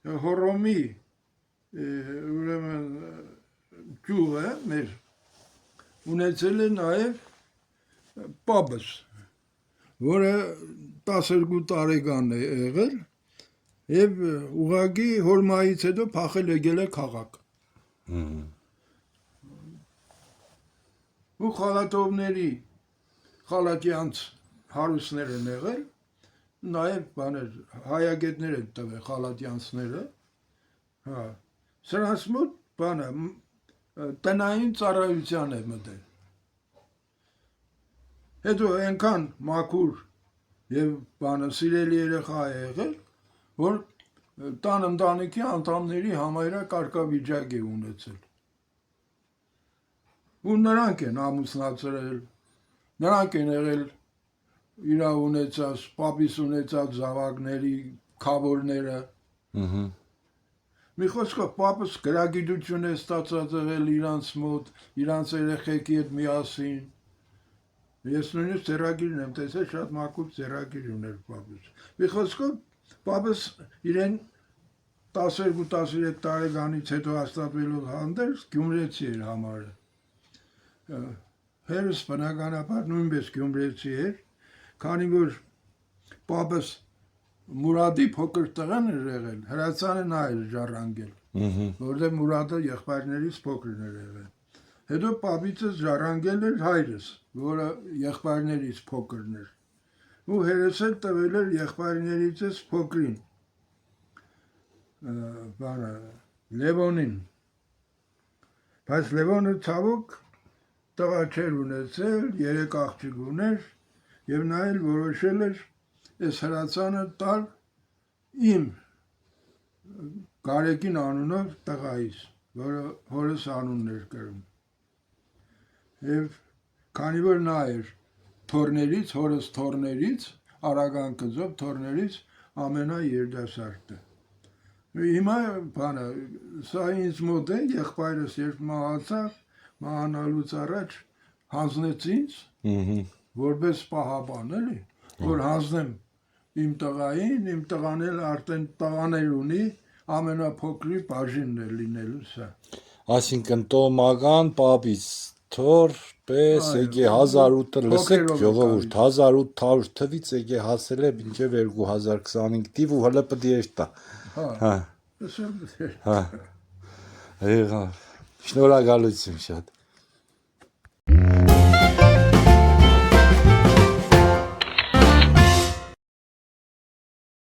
հորոմի ուրեմն ջուղը մեր ունեցել է նաև պապս, որը 12 տարեկան է եղել եւ ուղղակի հորմայից հետո փախել եկել է քաղաք։ Ու խալատովների խալատյանց հարուստներ են եղել, նաև բաներ հայագետներ են տվել խալատյանցները, հա, սրանց մոտ բանը տնային ծառայության է մտել։ Հետո այնքան մաքուր եւ բանը սիրելի երեխա է եղել, որ տան ընտանիքի անդամների համարյա կարգավիճակ է ունեցել։ Ու նրանք են ամուսնացրել, նրանք են եղել իր ունեցած, պապիս ունեցած զավակների քավորները։ Մի խոսքով պապս գրագիտություն է ստացած եղել իրանց մոտ, իրանց երեխեքի հետ միասին։ Ես նույնիսկ ծերագիրն եմ տեսել, շատ մաքուր ծերագիր ուներ պապս։ Մի խոսքով պապս իրեն 12-13 տարեկանից հետո հաստատվելով հանդերձ գյումրեցի էր համարը։ Հերս բնականաբար նույնպես գյումրեցի էր, քանի որ պապս Մուրադի փոքր տղան էր եղել, հրացանը նա էր ժառանգել, որտեղ Մուրադը եղբայրներից փոքրն էր եղել։ Հետո պապիցս ժառանգել էր հայրս, որը եղբայրներից փոքրն էր։ Ու հերս էլ տվել էր եղբայրներիցս փոքրին, Լևոնին։ Բայց Լևոնը ցավոք տղա չէր ունեցել, 3 աղջիկ ուներ, եւ նա էլ որոշել էր այս հրացանը տալ իմ Գարեկին անունով տղայիս, որը հորս անունն էր կրում։ Եվ քանի որ նա էր թորներից, հորս թորներից, Արագան կզով թորներից ամենաերիտասարդը։ Հիմա բանը, սա ինձ մոտ է, եղբայրս երբ մահացավ, մահանալուց առաջ հանձնեց ինձ, որպես պահապան էլի, որ հանձնեմ իմ տղային, իմ տղան էլ արդեն տղաներ ունի, ամենափոքրի բաժինն է լինելու սա։ Այսինքն տոհմական պապից թոր պես եկե 1800 լսեք ժողովուրդ 1800 թվից եկե հասել է մինչև 2025 թիվ ու հələ պետք է տա։ Հա։ Հա։ Շնորհակալություն շատ։